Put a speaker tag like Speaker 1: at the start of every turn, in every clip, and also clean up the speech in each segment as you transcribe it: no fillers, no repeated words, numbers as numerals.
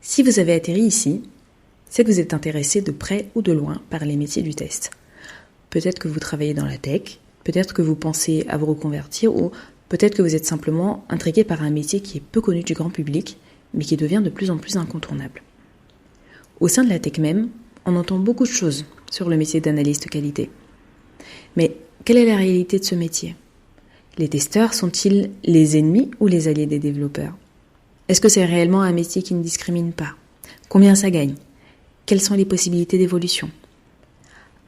Speaker 1: Si vous avez atterri ici, c'est que vous êtes intéressé de près ou de loin par les métiers du test. Peut-être que vous travaillez dans la tech, peut-être que vous pensez à vous reconvertir ou peut-être que vous êtes simplement intrigué par un métier qui est peu connu du grand public, mais qui devient de plus en plus incontournable. Au sein de la tech même, on entend beaucoup de choses sur le métier d'analyste qualité. Mais quelle est la réalité de ce métier ? Les testeurs sont-ils les ennemis ou les alliés des développeurs ? Est-ce que c'est réellement un métier qui ne discrimine pas ? Combien ça gagne ? Quelles sont les possibilités d'évolution ?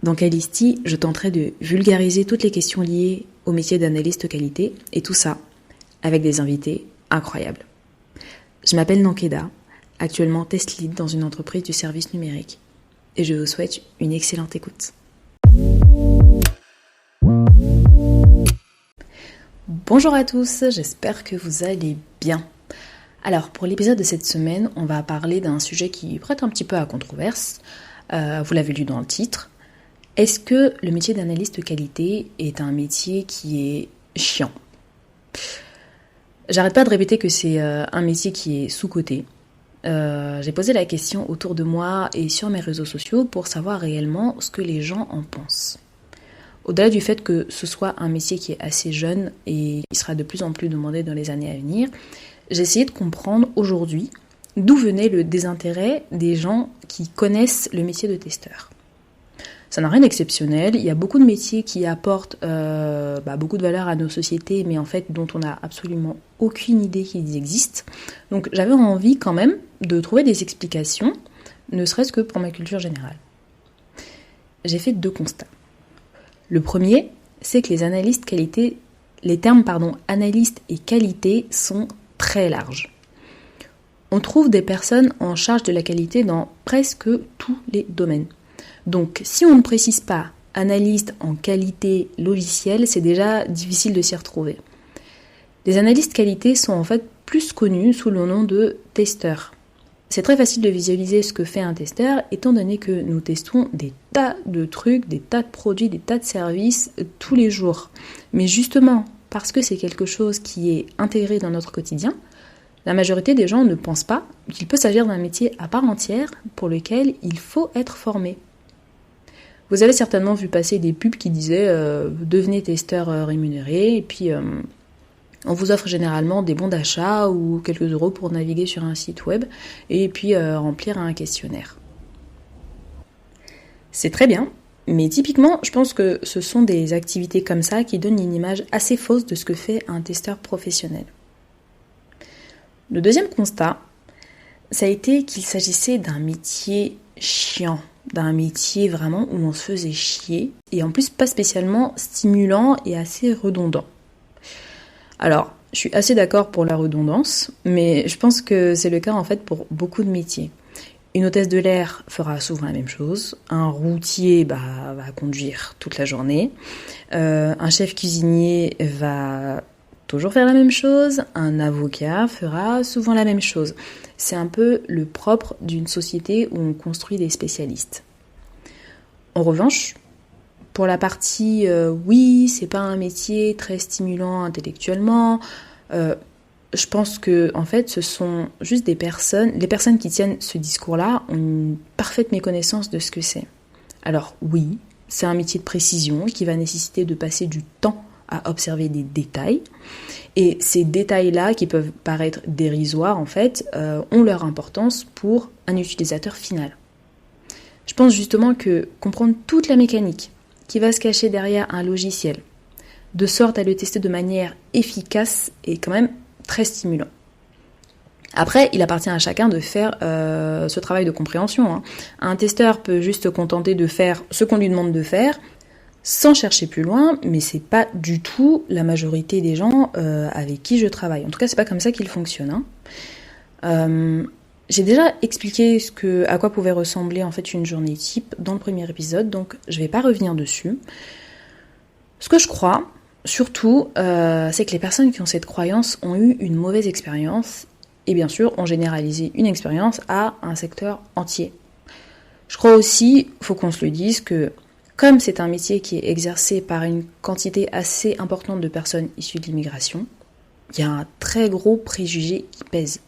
Speaker 1: Dans Calisti, je tenterai de vulgariser toutes les questions liées au métier d'analyste qualité et tout ça avec des invités incroyables. Je m'appelle Nankeda, actuellement test lead dans une entreprise du service numérique et je vous souhaite une excellente écoute. Bonjour à tous, j'espère que vous allez bien. Alors, pour l'épisode de cette semaine, on va parler d'un sujet qui prête un petit peu à controverse. Vous l'avez lu dans le titre. Est-ce que le métier d'analyste qualité est un métier qui est chiant ? J'arrête pas de répéter que c'est un métier qui est sous-coté. J'ai posé la question autour de moi et sur mes réseaux sociaux pour savoir réellement ce que les gens en pensent. Au-delà du fait que ce soit un métier qui est assez jeune et qui sera de plus en plus demandé dans les années à venir, j'ai essayé de comprendre aujourd'hui d'où venait le désintérêt des gens qui connaissent le métier de testeur. Ça n'a rien d'exceptionnel, il y a beaucoup de métiers qui apportent beaucoup de valeur à nos sociétés, mais en fait dont on n'a absolument aucune idée qu'ils existent. Donc j'avais envie quand même de trouver des explications, ne serait-ce que pour ma culture générale. J'ai fait 2 constats. Le premier, c'est que les termes analyste et qualité sont très large. On trouve des personnes en charge de la qualité dans presque tous les domaines. Donc, si on ne précise pas analyste en qualité logicielle, c'est déjà difficile de s'y retrouver. Les analystes qualité sont en fait plus connus sous le nom de testeurs. C'est très facile de visualiser ce que fait un testeur, étant donné que nous testons des tas de trucs, des tas de produits, des tas de services tous les jours. Mais justement, parce que c'est quelque chose qui est intégré dans notre quotidien, la majorité des gens ne pensent pas qu'il peut s'agir d'un métier à part entière pour lequel il faut être formé. Vous avez certainement vu passer des pubs qui disaient devenez testeur rémunéré et puis on vous offre généralement des bons d'achat ou quelques euros pour naviguer sur un site web et puis remplir un questionnaire. C'est très bien. Mais typiquement, je pense que ce sont des activités comme ça qui donnent une image assez fausse de ce que fait un testeur professionnel. Le deuxième constat, ça a été qu'il s'agissait d'un métier chiant, d'un métier vraiment où on se faisait chier, et en plus pas spécialement stimulant et assez redondant. Alors, je suis assez d'accord pour la redondance, mais je pense que c'est le cas en fait pour beaucoup de métiers. Une hôtesse de l'air fera souvent la même chose, un routier va conduire toute la journée, un chef cuisinier va toujours faire la même chose, un avocat fera souvent la même chose. C'est un peu le propre d'une société où on construit des spécialistes. En revanche, pour la partie oui, c'est pas un métier très stimulant intellectuellement, je pense que en fait, ce sont juste les personnes qui tiennent ce discours-là ont une parfaite méconnaissance de ce que c'est. Alors oui, c'est un métier de précision qui va nécessiter de passer du temps à observer des détails. Et ces détails-là, qui peuvent paraître dérisoires en fait, ont leur importance pour un utilisateur final. Je pense justement que comprendre toute la mécanique qui va se cacher derrière un logiciel, de sorte à le tester de manière efficace, est quand même très stimulant. Après, il appartient à chacun de faire ce travail de compréhension. Un testeur peut juste se contenter de faire ce qu'on lui demande de faire, sans chercher plus loin, mais c'est pas du tout la majorité des gens avec qui je travaille. En tout cas, c'est pas comme ça qu'il fonctionne. J'ai déjà expliqué à quoi pouvait ressembler en fait une journée type dans le premier épisode, donc je vais pas revenir dessus. Ce que je crois, surtout, c'est que les personnes qui ont cette croyance ont eu une mauvaise expérience et bien sûr ont généralisé une expérience à un secteur entier. Je crois aussi, faut qu'on se le dise, que comme c'est un métier qui est exercé par une quantité assez importante de personnes issues de l'immigration, il y a un très gros préjugé qui pèse.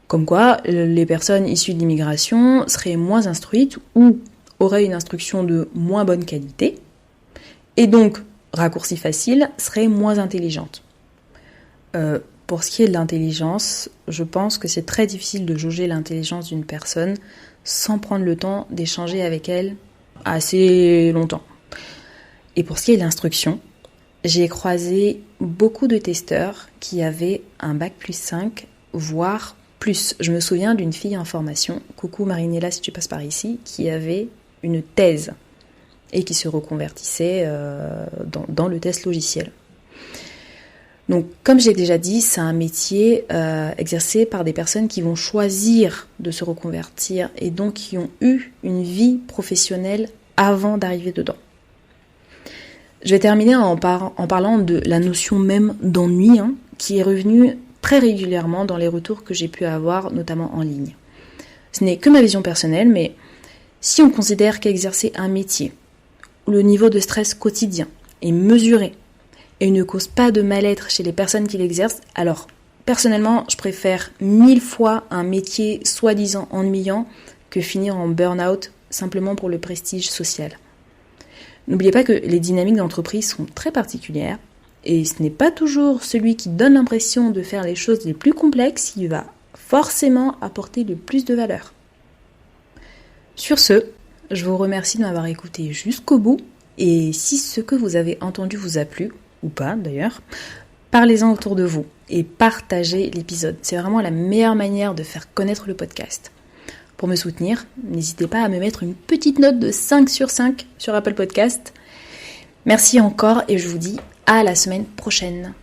Speaker 1: Comme quoi, les personnes issues de l'immigration seraient moins instruites ou auraient une instruction de moins bonne qualité, et donc, raccourci facile, seraient moins intelligentes. Pour ce qui est de l'intelligence, je pense que c'est très difficile de jauger l'intelligence d'une personne sans prendre le temps d'échanger avec elle assez longtemps. Et pour ce qui est de l'instruction, j'ai croisé beaucoup de testeurs qui avaient un bac+5, voire plus. Je me souviens d'une fille en formation, coucou Marinella si tu passes par ici, qui avait une thèse et qui se reconvertissait dans le test logiciel. Donc, comme j'ai déjà dit, c'est un métier exercé par des personnes qui vont choisir de se reconvertir et donc qui ont eu une vie professionnelle avant d'arriver dedans. Je vais terminer en parlant de la notion même d'ennui, qui est revenue très régulièrement dans les retours que j'ai pu avoir, notamment en ligne. Ce n'est que ma vision personnelle, mais si on considère qu'exercer un métier où le niveau de stress quotidien est mesuré et ne cause pas de mal-être chez les personnes qui l'exercent, alors personnellement, je préfère 1000 fois un métier soi-disant ennuyant que finir en burn-out simplement pour le prestige social. N'oubliez pas que les dynamiques d'entreprise sont très particulières et ce n'est pas toujours celui qui donne l'impression de faire les choses les plus complexes qui va forcément apporter le plus de valeur. Sur ce, je vous remercie de m'avoir écouté jusqu'au bout et si ce que vous avez entendu vous a plu, ou pas d'ailleurs, parlez-en autour de vous et partagez l'épisode. C'est vraiment la meilleure manière de faire connaître le podcast. Pour me soutenir, n'hésitez pas à me mettre une petite note de 5 sur 5 sur Apple Podcast. Merci encore et je vous dis à la semaine prochaine.